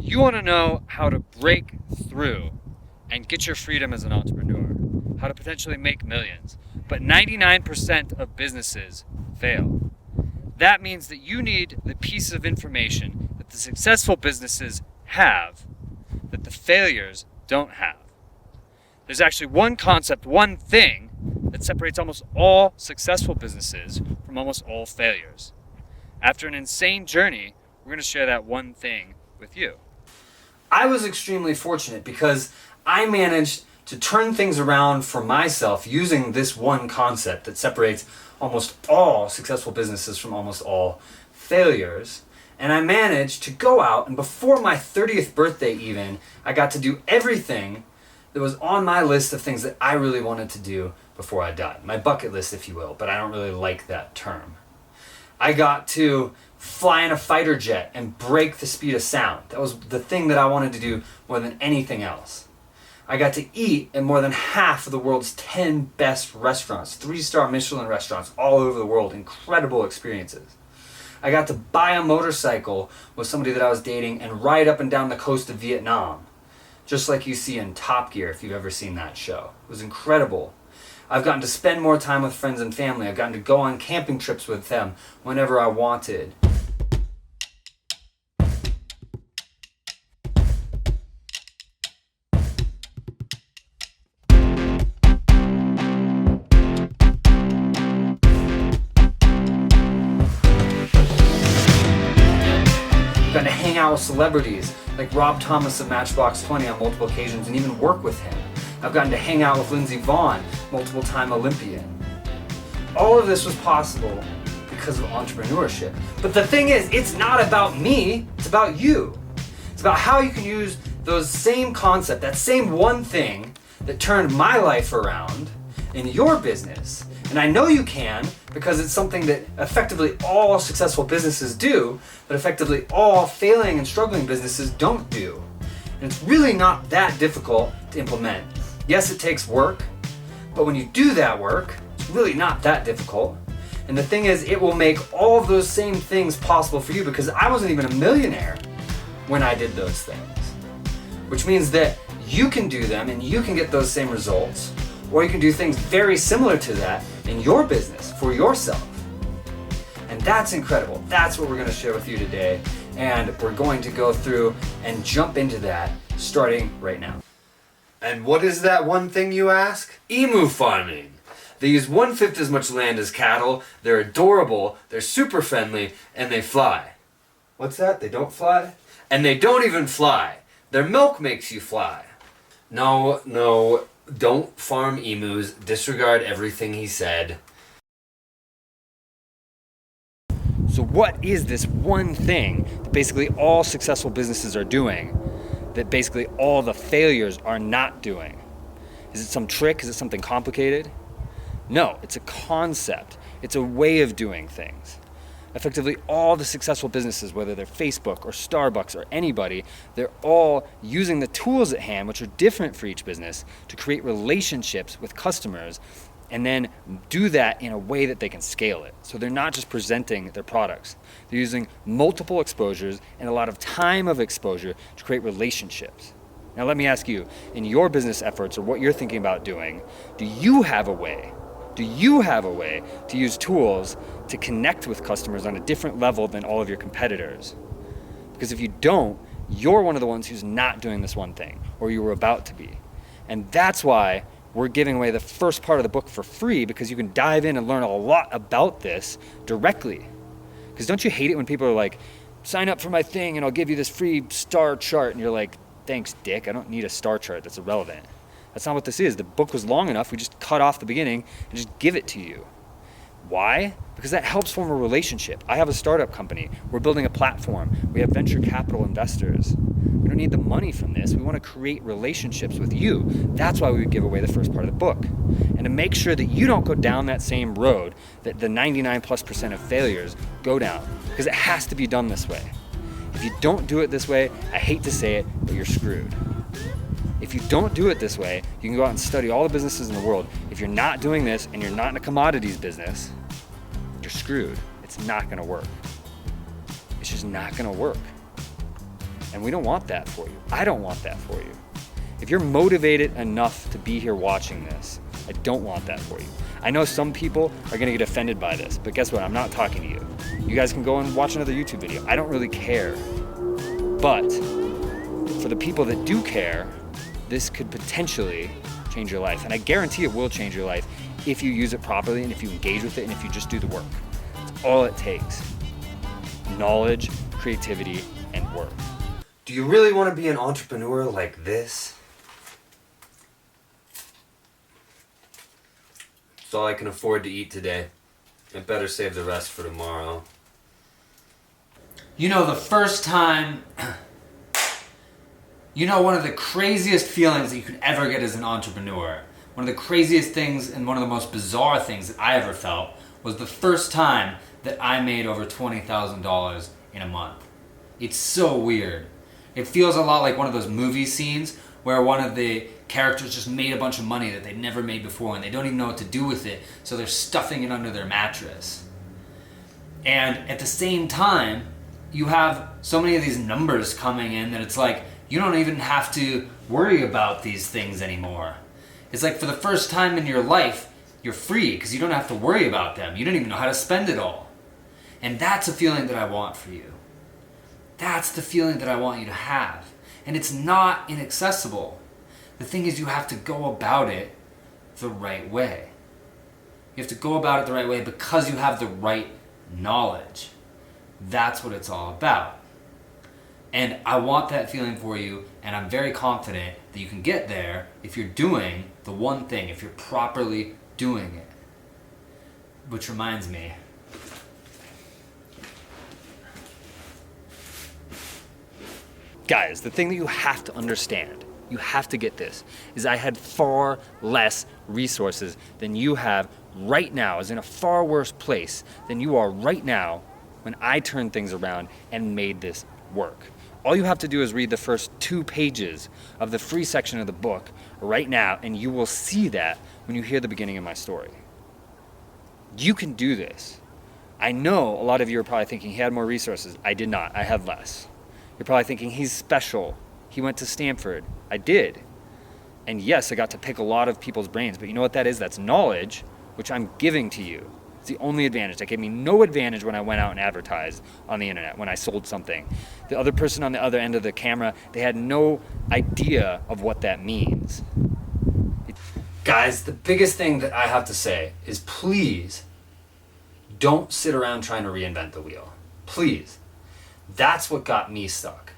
You want to know how to break through and get your freedom as an entrepreneur, how to potentially make millions. But 99% of businesses fail. That means that you need the piece of information that the successful businesses have that the failures don't have. There's actually one concept, one thing that separates almost all successful businesses from almost all failures. After an insane journey, we're going to share that one thing with you. I was extremely fortunate because I managed to turn things around for myself using this one concept that separates almost all successful businesses from almost all failures. And I managed to go out, and before my 30th birthday even, I got to do everything that was on my list of things that I really wanted to do before I died. My bucket list, if you will, but I don't really like that term. I got to fly in a fighter jet and break the speed of sound. That was the thing that I wanted to do more than anything else. I got to eat at more than half of the world's 10 best restaurants, 3-star Michelin restaurants all over the world, incredible experiences. I got to buy a motorcycle with somebody that I was dating and ride up and down the coast of Vietnam, just like you see in Top Gear if you've ever seen that show. It was incredible. I've gotten to spend more time with friends and family. I've gotten to go on camping trips with them whenever I wanted. I've gotten to hang out with celebrities like Rob Thomas of Matchbox 20 on multiple occasions and even work with him. I've gotten to hang out with Lindsey Vonn, multiple-time Olympian. All of this was possible because of entrepreneurship. But the thing is, it's not about me, it's about you. It's about how you can use those same concept, that same one thing that turned my life around in your business. And I know you can because it's something that effectively all successful businesses do, but effectively all failing and struggling businesses don't do. And it's really not that difficult to implement. Yes, it takes work, but when you do that work, it's really not that difficult. And the thing is, it will make all of those same things possible for you because I wasn't even a millionaire when I did those things. Which means that you can do them and you can get those same results, or you can do things very similar to that in your business for yourself. And that's incredible. That's what we're going to share with you today. And we're going to go through and jump into that starting right now. And what is that one thing, you ask? Emu farming. They use 1/5 as much land as cattle, they're adorable, they're super friendly, and they fly. What's that? They don't fly? And they don't even fly. Their milk makes you fly. No, don't farm emus. Disregard everything he said. So what is this one thing that basically all successful businesses are doing that basically all the failures are not doing? Is it some trick? Is it something complicated? No, it's a concept. It's a way of doing things. Effectively, all the successful businesses, whether they're Facebook or Starbucks or anybody, they're all using the tools at hand, which are different for each business, to create relationships with customers and then do that in a way that they can scale it. So they're not just presenting their products. They're using multiple exposures and a lot of time of exposure to create relationships. Now let me ask you, in your business efforts or what you're thinking about doing, do you have a way to use tools to connect with customers on a different level than all of your competitors? Because if you don't, you're one of the ones who's not doing this one thing, or you were about to be. And that's why we're giving away the first part of the book for free, because you can dive in and learn a lot about this directly. Because don't you hate it when people are like, sign up for my thing and I'll give you this free star chart, and you're like, thanks, dick, I don't need a star chart, that's irrelevant. That's not what this is. The book was long enough, we just cut off the beginning and just give it to you. Why? Because that helps form a relationship. I have a startup company. We're building a platform. We have venture capital investors. We don't need the money from this. We want to create relationships with you. That's why we would give away the first part of the book. And to make sure that you don't go down that same road that the 99+% of failures go down, because it has to be done this way. If you don't do it this way, I hate to say it, but you're screwed. If you don't do it this way, you can go out and study all the businesses in the world. If you're not doing this and you're not in a commodities business, you're screwed. It's not gonna work. It's just not gonna work. And we don't want that for you. I don't want that for you. If you're motivated enough to be here watching this, I don't want that for you. I know some people are gonna get offended by this, but guess what? I'm not talking to you. You guys can go and watch another YouTube video. I don't really care. But for the people that do care, this could potentially change your life. And I guarantee it will change your life if you use it properly and if you engage with it and if you just do the work. It's all it takes. Knowledge, creativity, and work. Do you really want to be an entrepreneur like this? It's all I can afford to eat today. I better save the rest for tomorrow. You know, the first time, one of the craziest feelings that you could ever get as an entrepreneur, one of the craziest things and one of the most bizarre things that I ever felt was the first time that I made over $20,000 in a month. It's so weird. It feels a lot like one of those movie scenes where one of the characters just made a bunch of money that they'd never made before and they don't even know what to do with it, so they're stuffing it under their mattress. And at the same time, you have so many of these numbers coming in that it's like you don't even have to worry about these things anymore. It's like for the first time in your life, you're free because you don't have to worry about them. You don't even know how to spend it all. And that's a feeling that I want for you. That's the feeling that I want you to have. And it's not inaccessible. The thing is, you have to go about it the right way. You have to go about it the right way because you have the right knowledge. That's what it's all about. And I want that feeling for you, and I'm very confident that you can get there if you're doing the one thing, if you're properly doing it. Which reminds me, guys, the thing that you have to understand, you have to get this, is I had far less resources than you have right now. I was in a far worse place than you are right now when I turned things around and made this work. All you have to do is read the first 2 pages of the free section of the book right now, and you will see that when you hear the beginning of my story. You can do this. I know a lot of you are probably thinking he had more resources. I did not. I had less. You're probably thinking he's special. He went to Stanford. I did. And yes, I got to pick a lot of people's brains, but you know what that is? That's knowledge, which I'm giving to you. It's the only advantage. That gave me no advantage when I went out and advertised on the internet, when I sold something. The other person on the other end of the camera, they had no idea of what that means. guys, the biggest thing that I have to say is please don't sit around trying to reinvent the wheel. Please. That's what got me stuck.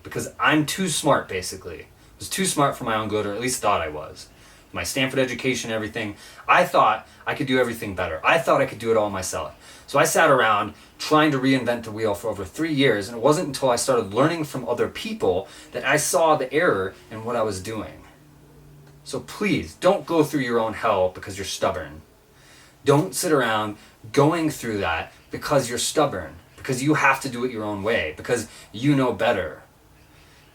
Because I'm too smart, basically. I was too smart for my own good, or at least thought I was. My Stanford education, everything. I thought I could do everything better. I thought I could do it all myself. So I sat around trying to reinvent the wheel for over 3 years, and it wasn't until I started learning from other people that I saw the error in what I was doing. So please, don't go through your own hell because you're stubborn. Don't sit around going through that because you're stubborn, because you have to do it your own way, because you know better.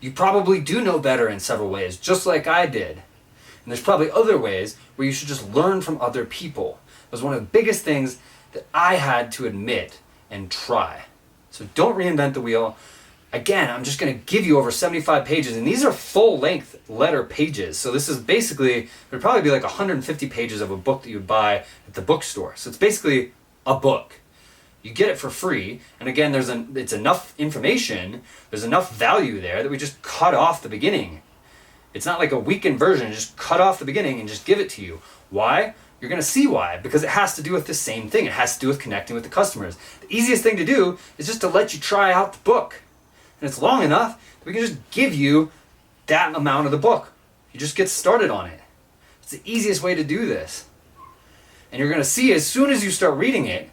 You probably do know better in several ways, just like I did. And there's probably other ways where you should just learn from other people. It was one of the biggest things that I had to admit and try. So don't reinvent the wheel. Again, I'm just going to give you over 75 pages, and these are full-length letter pages. So this is basically, there'd probably be like 150 pages of a book that you would buy at the bookstore. So it's basically a book. You get it for free, and again, it's enough information, there's enough value there that we just cut off the beginning. It's not like a weakened version, just cut off the beginning and just give it to you. Why? You're going to see why, because it has to do with the same thing. It has to do with connecting with the customers. The easiest thing to do is just to let you try out the book. And it's long enough that we can just give you that amount of the book. You just get started on it. It's the easiest way to do this. And you're going to see as soon as you start reading it,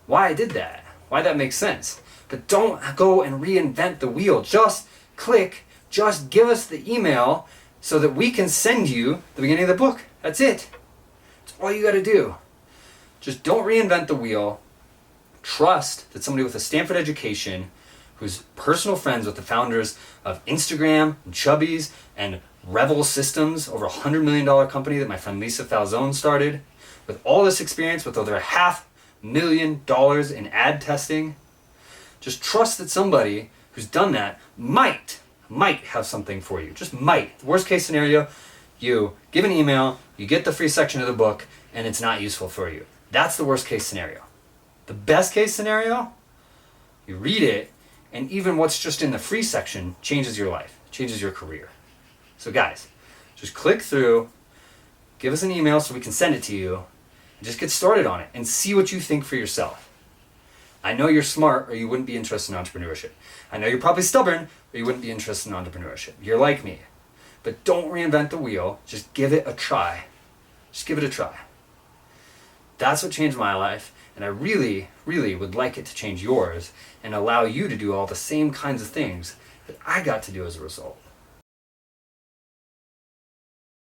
why I did that, why that makes sense. But don't go and reinvent the wheel. Just click, just give us the email so that we can send you the beginning of the book. That's it. That's all you got to do. Just don't reinvent the wheel. Trust that somebody with a Stanford education, who's personal friends with the founders of Instagram, and Chubbies, and Revel Systems, over $100 million company that my friend Lisa Falzone started, with all this experience, with over $500,000 in ad testing, just trust that somebody who's done that might have something for you. Just might. Worst case scenario, you give an email, you get the free section of the book, and it's not useful for you. That's the worst case scenario. The best case scenario, you read it, and even what's just in the free section changes your life, changes your career. So guys, just click through, give us an email so we can send it to you, and just get started on it and see what you think for yourself. I know you're smart or you wouldn't be interested in entrepreneurship. I know you're probably stubborn or you wouldn't be interested in entrepreneurship. You're like me. But don't reinvent the wheel. Just give it a try. Just give it a try. That's what changed my life, and I really, really would like it to change yours and allow you to do all the same kinds of things that I got to do as a result.